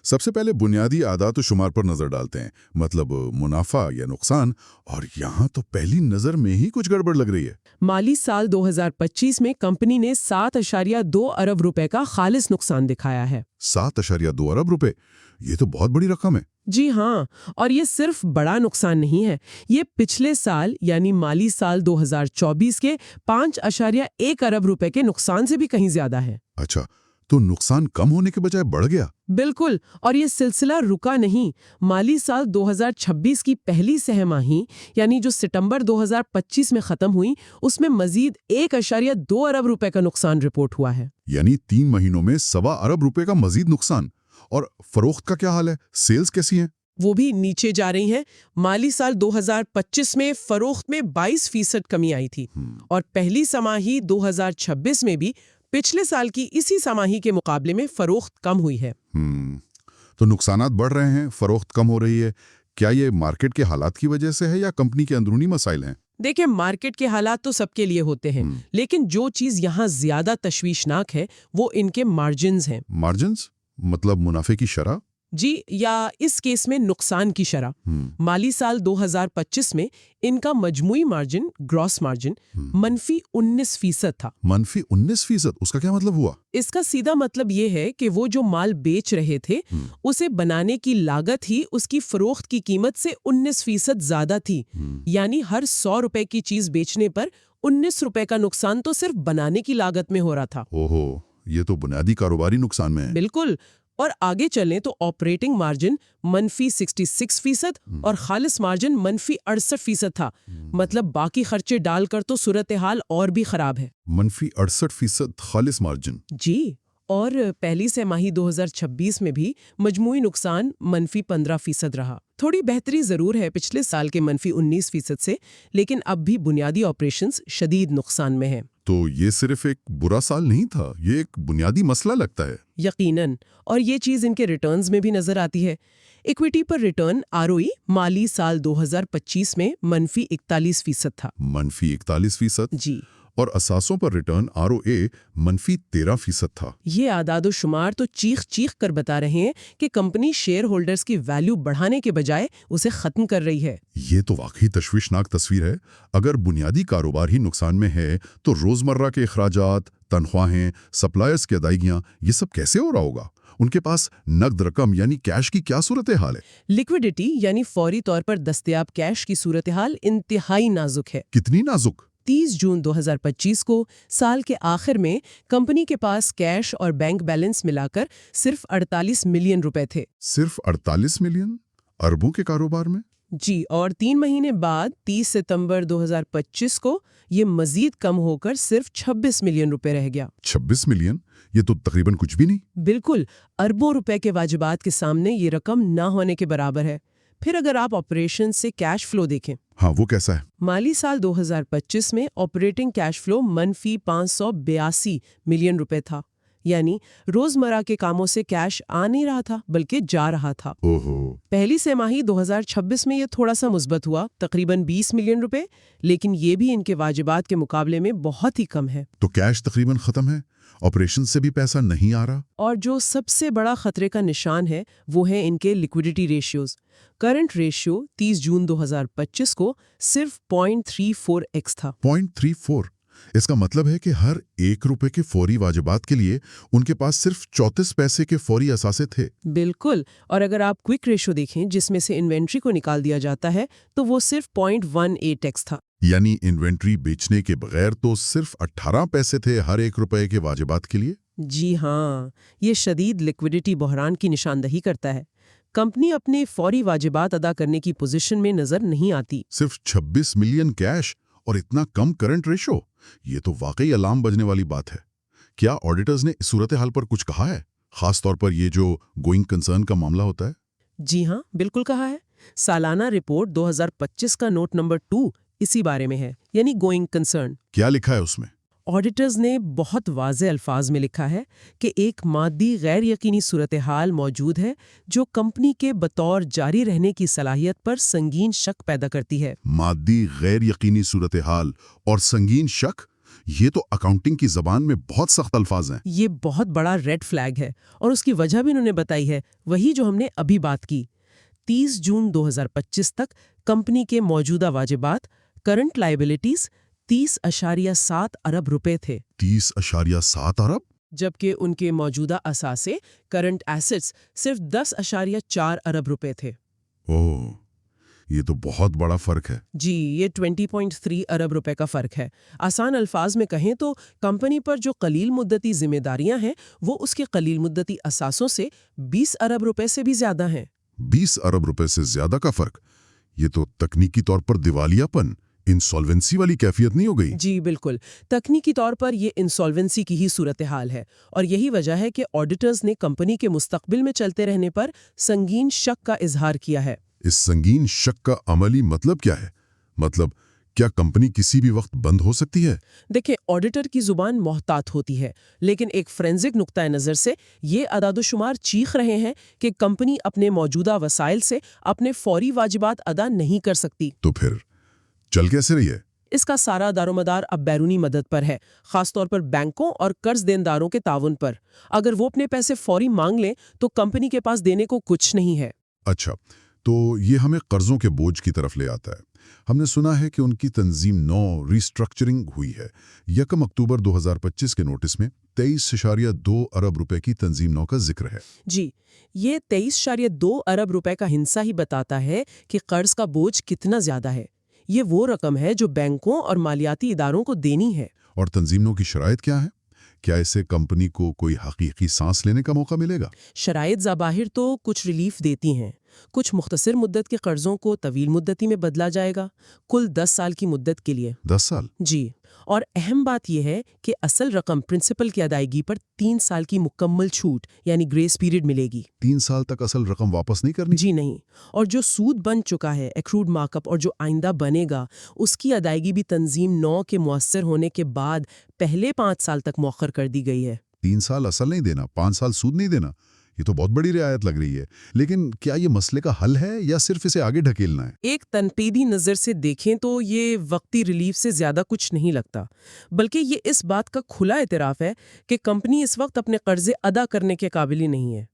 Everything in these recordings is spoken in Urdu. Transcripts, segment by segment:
سب سے پہلے بنیادی اعداد و شمار پر نظر ڈالتے ہیں، مطلب منافع یا نقصان، اور یہاں تو پہلی نظر میں ہی کچھ گڑبڑ لگ رہی ہے۔ مالی سال 2025 میں کمپنی نے 7.2 ارب روپے کا خالص نقصان دکھایا ہے۔ 7.2 ارب روپے، یہ تو بہت بڑی رقم ہے۔ جی ہاں، اور یہ صرف بڑا نقصان نہیں ہے، یہ پچھلے سال یعنی مالی سال 2024 کے 5.1 ارب روپے کے نقصان سے بھی کہیں زیادہ ہے۔ اچھا، تو نقصان کم ہونے کے بجائے بڑھ گیا؟ بالکل، اور یہ سلسلہ رکا نہیں۔ مالی سال 2026 کی پہلی سہ ماہی یعنی جو ستمبر 2025 میں ختم ہوئی، اس میں مزید 1.2 ارب روپے کا نقصان رپورٹ ہوا ہے۔ یعنی 3 مہینوں میں 1.25 ارب روپے کا مزید نقصان۔ اور فروخت کا کیا حال ہے؟ سیلز کیسی ہیں؟ وہ بھی نیچے جا رہی ہیں۔ مالی سال 2025 میں فروخت میں 22% کمی آئی تھی، اور پہلی سماہی 2026 میں بھی پچھلے سال کی اسی سماہی کے مقابلے میں فروخت کم ہوئی ہے۔ تو نقصانات بڑھ رہے ہیں، فروخت کم ہو رہی ہے۔ کیا یہ مارکیٹ کے حالات کی وجہ سے ہے یا کمپنی کے اندرونی مسائل ہیں؟ دیکھیں، مارکیٹ کے حالات تو سب کے لیے ہوتے ہیں، لیکن جو چیز یہاں زیادہ تشویشناک ہے وہ ان کے مارجنز ہیں۔ مارجنز مطلب منافع کی شرح؟ جی، یا اس کیس میں نقصان کی شرح۔ مالی سال 2025 میں ان کا مجموعی مارجن، گراس مارجن، -19% تھا۔ -19%؟ اس کا کیا مطلب ہوا؟ اس کا سیدھا مطلب یہ ہے کہ وہ جو مال بیچ رہے تھے اسے بنانے کی لاگت ہی اس کی فروخت کی قیمت سے 19% زیادہ تھی۔ یعنی ہر 100 روپے کی چیز بیچنے پر 19 روپے کا نقصان تو صرف بنانے کی لاگت میں ہو رہا تھا۔ اوہو، یہ تو بنیادی کاروباری نقصان میں ہے۔ بالکل، اور آگے چلیں تو آپریٹنگ مارجن -66% اور خالص مارجن -68% تھا۔ مطلب باقی خرچے ڈال کر تو صورتحال اور بھی خراب ہے۔ -68% خالص مارجن؟ جی، اور پہلی سہ ماہی 2026 میں بھی مجموعی نقصان -15% رہا۔ تھوڑی بہتری ضرور ہے پچھلے سال کے -19% سے، لیکن اب بھی بنیادی آپریشنز شدید نقصان میں ہیں۔ تو یہ صرف ایک برا سال نہیں تھا، یہ ایک بنیادی مسئلہ لگتا ہے۔ یقیناً، اور یہ چیز ان کے ریٹرنز میں بھی نظر آتی ہے۔ ایکویٹی پر ریٹرن ROE مالی سال 2025 میں -41% تھا۔ -41%؟ جی، اور اثاثوں پر ریٹرن ROA -13% تھا۔ یہ اعداد و شمار تو چیخ چیخ کر بتا رہے ہیں کہ کمپنی شیئر ہولڈرز کی ویلیو بڑھانے کے بجائے اسے ختم کر رہی ہے۔ یہ تو واقعی تشویشناک تصویر ہے۔ اگر بنیادی کاروبار ہی نقصان میں ہے تو روزمرہ کے اخراجات، تنخواہیں، سپلائرز کی ادائیگیاں، یہ سب کیسے ہو رہا ہوگا؟ ان کے پاس نقد رقم یعنی کیش کی کیا صورتحال ہے؟ لیکویڈیٹی یعنی فوری طور پر دستیاب کیش کی صورتحال انتہائی نازک ہے۔ کتنی نازک؟ 30 جون 2025 کو سال کے آخر میں کمپنی کے پاس کیش اور بینک بیلنس ملا کر صرف 48 ملین روپے تھے۔ صرف 48 ملین؟ اربوں کے کاروبار میں؟ جی، اور 3 مہینے بعد 30 ستمبر 2025 کو یہ مزید کم ہو کر صرف 26 ملین روپے رہ گیا۔ 26 ملین؟ یہ تو تقریباً کچھ بھی نہیں۔ بالکل، اربوں روپے کے واجبات کے سامنے یہ رقم نہ ہونے کے برابر ہے۔ پھر اگر آپ آپریشن سے کیش فلو دیکھیں، ہاں، وہ کیسا ہے؟ مالی سال 2025 میں آپریٹنگ کیش فلو -582 ملین روپے تھا۔ یعنی روزمرہ کے کاموں سے کیش آ نہیں رہا تھا بلکہ جا رہا تھا۔ اوہو۔ پہلی سہ ماہی 2026 میں یہ تھوڑا سا مثبت ہوا، تقریباً 20 ملین روپے، لیکن یہ بھی ان کے واجبات کے مقابلے میں بہت ہی کم ہے۔ تو کیش تقریباً ختم ہے، آپریشن سے بھی پیسہ نہیں آ رہا۔ اور جو سب سے بڑا خطرے کا نشان ہے وہ ہے ان کے لیکویڈیٹی ریشیوز۔ کرنٹ ریشیو 30 جون 2025 کو صرف 0.34x تھا۔ 0.34؟ اس کا مطلب ہے کہ ہر 1 روپے کے فوری واجبات کے لیے ان کے پاس صرف 34 پیسے کے فوری اثاثے تھے۔ بالکل، اور اگر آپ کوئک ریشو دیکھیں جس میں سے انوینٹری کو نکال دیا جاتا ہے تو وہ صرف 0.18x تھا۔ یعنی انوینٹری بیچنے کے بغیر تو صرف 18 پیسے تھے ہر 1 روپے کے واجبات کے لیے۔ جی ہاں، یہ شدید لیکویڈیٹی بحران کی نشاندہی کرتا ہے۔ کمپنی اپنے فوری واجبات ادا کرنے کی پوزیشن میں نظر نہیں آتی۔ صرف 26 ملین کیش اور اتنا کم کرنٹ ریشو، یہ تو واقعی الارم بجنے والی بات ہے۔ کیا آڈیٹرز نے اس صورتحال پر کچھ کہا ہے، خاص طور پر یہ جو گوئنگ کنسرن کا معاملہ ہوتا ہے؟ جی ہاں، بالکل کہا ہے۔ سالانہ رپورٹ 2025 کا نوٹ نمبر 2 اسی بارے میں ہے، یعنی گوئنگ کنسرن۔ کیا لکھا ہے اس میں؟ آڈیٹرز نے بہت واضح الفاظ میں لکھا ہے کہ ایک مادی غیر یقینی صورتحال موجود ہے جو کمپنی کے بطور جاری رہنے کی صلاحیت پر سنگین شک پیدا کرتی ہے۔ مادی غیر یقینی صورتحال اور سنگین شک، یہ تو اکاؤنٹنگ کی زبان میں بہت سخت الفاظ ہیں۔ یہ بہت بڑا ریڈ فلیگ ہے اور اس کی وجہ بھی انہوں نے بتائی ہے، وہی جو ہم نے ابھی بات کی۔ 30 جون 2025 تک کمپنی کے موجودہ واجبات کرنٹ لائبلٹیز 30.7 ارب روپے تھے، 30.7 ارب؟ جبکہ ان کے موجودہ اثاثے کرنٹ ایسٹس صرف 10.4 ارب روپے تھے۔ اوہ، یہ تو بہت بڑا فرق ہے۔ جی، یہ 20.3 ارب روپے کا فرق ہے۔ آسان الفاظ میں کہیں تو کمپنی پر جو قلیل مدتی ذمہ داریاں ہیں وہ اس کے قلیل مدتی اثاثوں سے 20 ارب روپے سے بھی زیادہ ہیں۔ 20 ارب روپے سے زیادہ کا فرق؟ یہ تو تکنیکی طور پر دیوالیہ پن، انسالوینسی والی کیفیت نہیں ہو گئی؟ جی بالکل، تکنیکی طور پر یہ انسالوینسی کی ہی صورتحال ہے، اور یہی وجہ ہے کہ آڈیٹرز نے کمپنی کے مستقبل میں چلتے رہنے پر سنگین شک کا اظہار کیا ہے۔ اس سنگین شک کا عملی مطلب کیا ہے؟ مطلب کیا کمپنی کسی بھی وقت بند ہو سکتی ہے؟ دیکھیں، آڈیٹر کی زبان محتاط ہوتی ہے، لیکن ایک فورینزک نقطۂ نظر سے یہ اعداد و شمار چیخ رہے ہیں کہ کمپنی اپنے موجودہ وسائل سے اپنے فوری واجبات ادا نہیں کر سکتی۔ تو پھر چل کیسے رہی ہے؟ اس کا سارا دار و مدار اب بیرونی مدد پر ہے، خاص طور پر بینکوں اور قرض دینداروں کے تعاون پر۔ اگر وہ اپنے پیسے فوری مانگ لیں تو کمپنی کے پاس دینے کو کچھ نہیں ہے۔ اچھا، تو یہ ہمیں قرضوں کے بوجھ کی طرف لے آتا ہے۔ ہم نے سنا ہے کہ ان کی تنظیم 9 ریسٹرکچرنگ ہوئی ہے۔ 1 اکتوبر 2025 کے نوٹس میں 23.2 ارب روپے کی تنظیم 9 کا ذکر ہے۔ جی، یہ 23.2 ارب روپے کا ہنسا ہی بتاتا ہے کہ قرض کا بوجھ کتنا زیادہ ہے۔ یہ وہ رقم ہے جو بینکوں اور مالیاتی اداروں کو دینی ہے۔ اور تنظیم 9 کی شرائط کیا ہے؟ کیا اسے کمپنی کو کوئی حقیقی سانس لینے کا موقع ملے گا؟ شرائط ظاہر تو کچھ ریلیف دیتی ہیں۔ کچھ مختصر مدت کے قرضوں کو طویل مدتی میں بدلا جائے گا، کل 10 سال کی مدت کے لیے۔ 10 سال؟ جی، اور اہم بات یہ ہے کہ اصل رقم پرنسپل کی ادائیگی پر 3 سال کی مکمل چھوٹ یعنی گریس پیریڈ ملے گی۔ 3 سال تک اصل رقم واپس نہیں کرنی؟ جی نہیں، اور جو سود بن چکا ہے ایکروڈ مارک اپ اور جو آئندہ بنے گا اس کی ادائیگی بھی تنظیم 9 کے مؤثر ہونے کے بعد پہلے 5 سال تک مؤخر کر دی گئی ہے۔ 3 سال اصل نہیں دینا، 5 سال سود نہیں دینا، یہ تو بہت بڑی رعایت لگ رہی ہے۔ لیکن کیا یہ مسئلے کا حل ہے یا صرف اسے آگے ڈھکیلنا ہے؟ ایک تنقیدی نظر سے دیکھیں تو یہ وقتی ریلیف سے زیادہ کچھ نہیں لگتا، بلکہ یہ اس بات کا کھلا اعتراف ہے کہ کمپنی اس وقت اپنے قرضے ادا کرنے کے قابل ہی نہیں ہے۔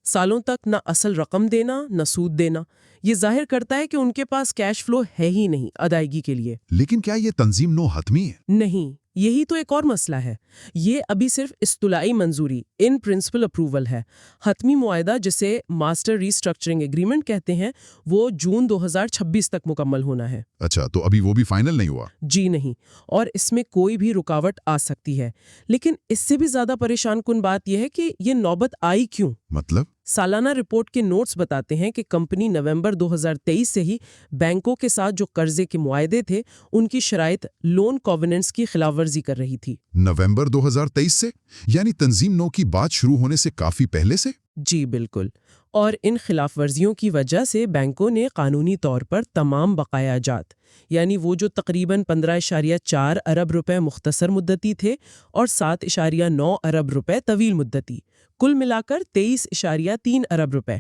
سالوں تک نہ اصل رقم دینا نہ سود دینا، یہ ظاہر کرتا ہے کہ ان کے پاس کیش فلو ہے ہی نہیں ادائیگی کے لیے۔ لیکن کیا یہ تنظیم 9 حتمی ہے؟ نہیں، یہی تو ایک اور مسئلہ ہے۔ یہ ابھی صرف اصطلاحی منظوری ان پرنسپل اپروول ہے۔ حتمی معاہدہ جسے ماسٹر ریسٹرکچرنگ ایگریمنٹ کہتے ہیں وہ جون 2026 تک مکمل ہونا ہے۔ اچھا، تو ابھی وہ بھی فائنل نہیں ہوا؟ جی نہیں، اور اس میں کوئی بھی رکاوٹ آ سکتی ہے۔ لیکن اس سے بھی زیادہ پریشان کن بات یہ ہے کہ یہ نوبت آئی کیوں؟ مطلب؟ سالانہ رپورٹ کے نوٹس بتاتے ہیں کہ کمپنی نومبر 2023 سے ہی بینکوں کے ساتھ جو قرضے کے معاہدے تھے ان کی شرائط لون کووننٹس کی خلاف ورزی کر رہی تھی۔ نومبر 2023 سے؟ یعنی تنظیم 9 کی بات شروع ہونے سے کافی پہلے سے؟ جی بالکل، اور ان خلاف ورزیوں کی وجہ سے بینکوں نے قانونی طور پر تمام بقایا جات، یعنی وہ جو تقریباً 15.4 ارب روپے مختصر مدتی تھے اور 7.9 ارب روپے طویل مدتی، کل ملا کر 23.3 ارب روپے،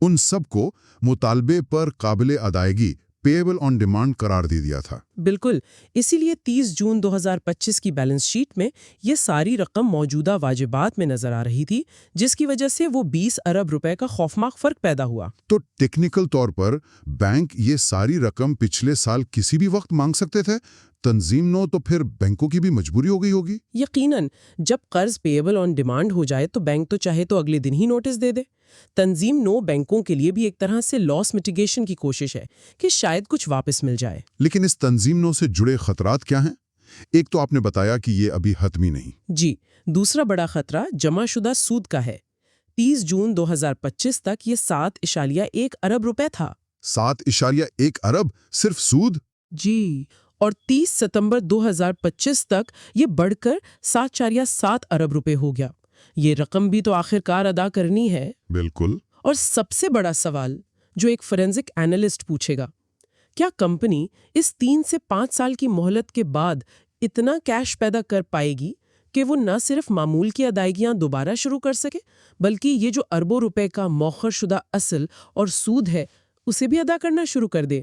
ان سب کو مطالبے پر قابل ادائیگی پیبل آن ڈیمانڈ قرار دے دیا تھا۔ بالکل، اسی لیے 30 جون 2025 کی بیلنس شیٹ میں یہ ساری رقم موجودہ واجبات میں نظر آ رہی تھی، جس کی وجہ سے وہ 20 ارب روپے کا خوفناک فرق پیدا ہوا۔ تو ٹیکنیکل طور پر بینک یہ ساری رقم پچھلے سال کسی بھی وقت مانگ سکتے تھے۔ تنظیم 9 تو پھر بینکوں کی بھی مجبوری ہو گئی ہوگی؟ یقیناً، جب قرض پیبل آن ڈیمانڈ ہو جائے تو بینک تو چاہے تو اگلے دن ہی نوٹس دے دے۔ تنظیم 9 بینکوں کے لیے بھی ایک طرح سے لاس میٹیگیشن کی کوشش ہے کہ شاید کچھ واپس مل جائے۔ لیکن اس تنظیم 9 سے جڑے خطرات کیا ہیں؟ ایک تو آپ نے بتایا کہ یہ ابھی حتمی نہیں۔ جی، دوسرا بڑا خطرہ جمع شدہ سود کا ہے۔ 30 جون 2025 تک یہ 7.1 ارب روپے تھا۔ 7.1 ارب صرف سود؟ جی، اور 30 ستمبر 2025 تک یہ بڑھ کر 7.7 ارب روپے ہو گیا۔ یہ رقم بھی تو آخر کار ادا کرنی ہے۔ بالکل۔ اور سب سے بڑا سوال جو ایک فورینزک اینالسٹ پوچھے گا، کیا کمپنی اس 3 سے 5 سال کی مہلت کے بعد اتنا کیش پیدا کر پائے گی کہ وہ نہ صرف معمول کی ادائیگیاں دوبارہ شروع کر سکے بلکہ یہ جو اربوں روپے کا مؤخر شدہ اصل اور سود ہے اسے بھی ادا کرنا شروع کر دے؟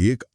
1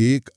1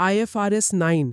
IFRS 9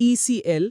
ECL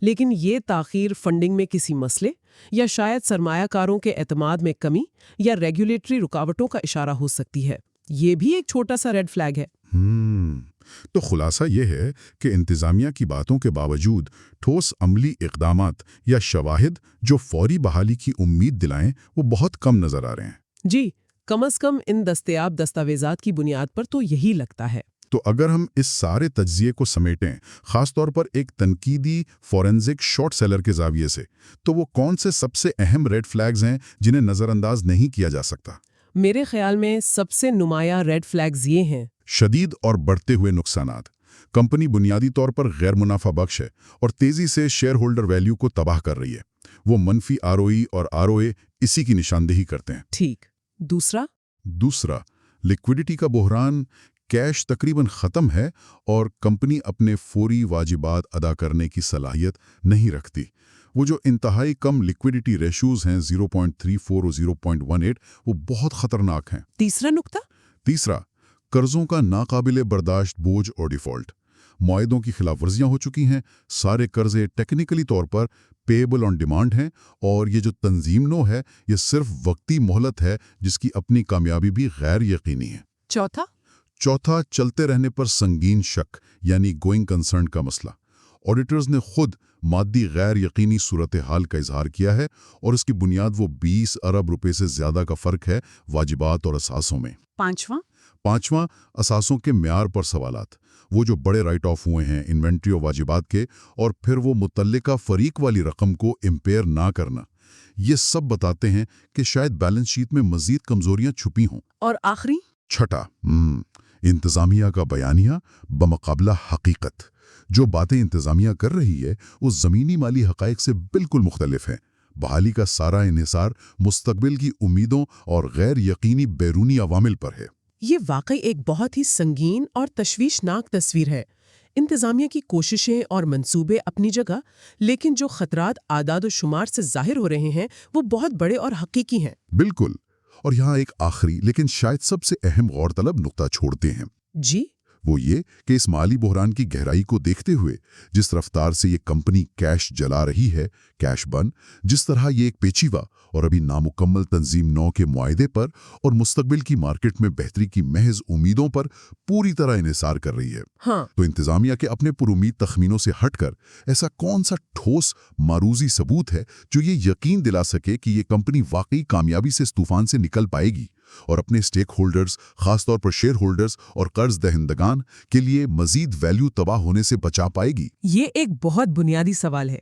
لیکن یہ تاخیر فنڈنگ میں کسی مسئلے یا شاید سرمایہ کاروں کے اعتماد میں کمی یا ریگولیٹری رکاوٹوں کا اشارہ ہو سکتی ہے۔ یہ بھی ایک چھوٹا سا ریڈ فلیگ ہے۔ تو خلاصہ یہ ہے کہ انتظامیہ کی باتوں کے باوجود ٹھوس عملی اقدامات یا شواہد جو فوری بحالی کی امید دلائیں وہ بہت کم نظر آ رہے ہیں۔ جی، کم از کم ان دستیاب دستاویزات کی بنیاد پر تو یہی لگتا ہے۔ تو اگر ہم اس سارے تجزیے کو سمیٹیں، خاص طور پر ایک تنقیدی فورنزک شارٹ سیلر کے زاویے سے، تو وہ کون سے سب سے اہم ریڈ فلیگز ہیں جنہیں نظر انداز نہیں کیا جا سکتا؟ میرے خیال میں سب سے نمایاں ریڈ فلیگز یہ ہیں۔ شدید اور بڑھتے ہوئے نقصانات۔ کمپنی بنیادی طور پر غیر منافع بخش ہے اور تیزی سے شیئر ہولڈر ویلیو کو تباہ کر رہی ہے۔ وہ منفی ROE اور ROA اسی کی نشاندہی کرتے ہیں۔ ٹھیک۔ دوسرا، لیکوڈیٹی کا بحران۔ کیش تقریباً ختم ہے اور کمپنی اپنے فوری واجبات ادا کرنے کی صلاحیت نہیں رکھتی۔ وہ جو انتہائی کم لیکوڈیٹی ریشوز ہیں 0.34 اور 0.18 وہ بہت خطرناک ہیں۔ تیسرا، قرضوں کا ناقابل برداشت بوجھ اور ڈیفالٹ۔ معاہدوں کی خلاف ورزیاں ہو چکی ہیں، سارے قرضے ٹیکنیکلی طور پر پیبل آن ڈیمانڈ ہیں، اور یہ جو تنظیم نو ہے یہ صرف وقتی مہلت ہے جس کی اپنی کامیابی بھی غیر یقینی ہے۔ چوتھا، چلتے رہنے پر سنگین شک یعنی گوئنگ کنسرن کا مسئلہ۔ آڈیٹرز نے خود مادی غیر یقینی صورتحال کا اظہار کیا ہے اور اس کی بنیاد وہ 20 ارب روپے سے زیادہ کا فرق ہے واجبات اور اثاثوں میں۔ پانچواں، اثاثوں کے معیار پر سوالات۔ وہ جو بڑے رائٹ آف ہوئے ہیں انوینٹری اور واجبات کے، اور پھر وہ متعلقہ فریق والی رقم کو امپیئر نہ کرنا، یہ سب بتاتے ہیں کہ شاید بیلنس شیٹ میں مزید کمزوریاں چھپی ہوں۔ اور آخری، چھٹا، انتظامیہ کا بیانیہ بمقابلہ حقیقت۔ جو باتیں انتظامیہ کر رہی ہے وہ زمینی مالی حقائق سے بالکل مختلف ہیں۔ بحالی کا سارا انحصار مستقبل کی امیدوں اور غیر یقینی بیرونی عوامل پر ہے۔ یہ واقعی ایک بہت ہی سنگین اور تشویشناک تصویر ہے۔ انتظامیہ کی کوششیں اور منصوبے اپنی جگہ، لیکن جو خطرات اعداد و شمار سے ظاہر ہو رہے ہیں وہ بہت بڑے اور حقیقی ہیں۔ بالکل۔ اور یہاں ایک آخری لیکن شاید سب سے اہم غور طلب نقطہ چھوڑتے ہیں۔ جی؟ وہ یہ کہ اس مالی بحران کی گہرائی کو دیکھتے ہوئے جس رفتار سے یہ کمپنی کیش جلا رہی ہے، کیش برن، جس طرح یہ ایک پیچیدہ اور ابھی نامکمل تنظیم نو کے معاہدے پر اور مستقبل کی مارکیٹ میں بہتری کی محض امیدوں پر پوری طرح انحصار کر رہی ہے، تو انتظامیہ کے اپنے پرامید تخمینوں سے ہٹ کر ایسا کون سا ٹھوس معروضی ثبوت ہے جو یہ یقین دلا سکے کہ یہ کمپنی واقعی کامیابی سے اس طوفان سے نکل پائے گی اور اپنے سٹیک ہولڈرز، خاص طور پر شیئر ہولڈرز اور قرض دہندگان کے لیے مزید ویلیو تباہ ہونے سے بچا پائے گی؟ یہ ایک بہت بنیادی سوال ہے۔